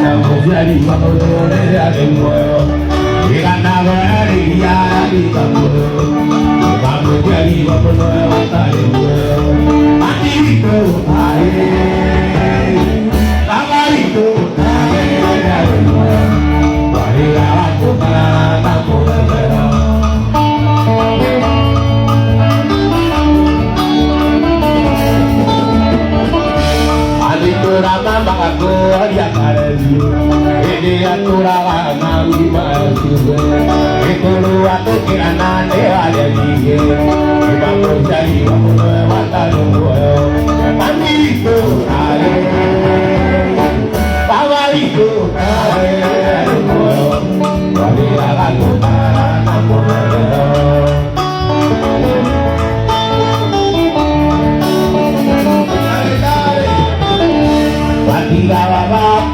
na mujari mabore alimwe igana bari ya bikamwe ba mujari mabore alimwe anito ae amarito ae alimwe bari ya kumara na mujara Rama aku dia karesi, ini aku rama mimasi, itu aku kirana dia ada dia, kita berjadi aku mata dua, kami itu kare, bawa itu kare, wali aku mana boleh.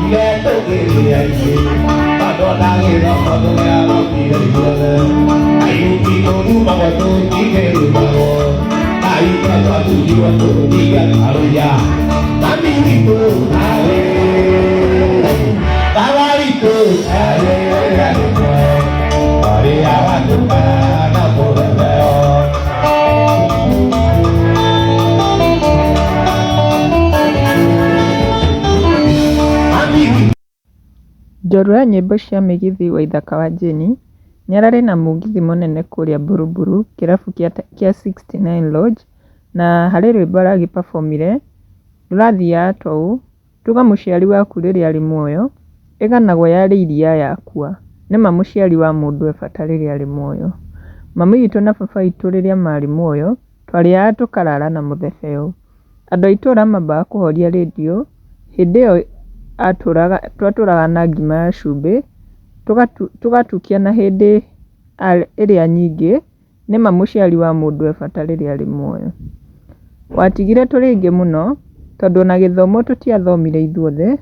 Yeto kiri aje, pada nangi rama dunia roti kiri. Ayu kino rumah waktu tiga rumah, ayu kata tujuh waktu tiga haruya. Kami itu ale, tawar itu ale, hari awal bukan apa leon. Njorua nyĩmbo cia Migithi Waithaka wa Jeni nĩararĩ na mũgithi mũnene kũrĩa Buruburu kĩrabu kĩa 69 Lodge, na harĩ rwĩmbo aragĩpafomire ndũrathiaga tũu tuga mũciari waku rĩrĩa arĩ muoyo ĩganagwo yarĩ iria yakua, nĩma mũciari wa mũndũ e bata rĩrĩa arĩ muoyo. Mami witũ na baba witũ rĩrĩa marĩ muoyo twarĩaga tũkarara na mũthebeo. Andũ a itũũra mambaga kũhoria redio hĩndĩ ĩyo twatũraga na ngima ya cumbĩ tũgatukia na hĩndĩ ĩrĩa nyingĩ, nĩma mũciari wa mũndũ e bata rĩrĩa arĩ muoyo. Watigire tũrĩ aingĩ mũno tondũ na gĩthomo tũtiathomire ithuothe,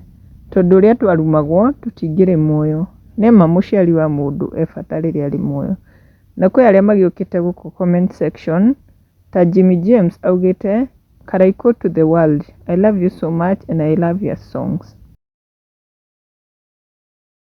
tondũ ũrĩa twarumagwo tũtingĩrĩ muoyo, nĩma mũciari wa mũndũ e bata rĩrĩa arĩ muoyo. Na kwĩ arĩa magĩũkĩte gũkũ comment section ta Jimmy James augĩte Karaiko to the world, I love you so much and I love your songs.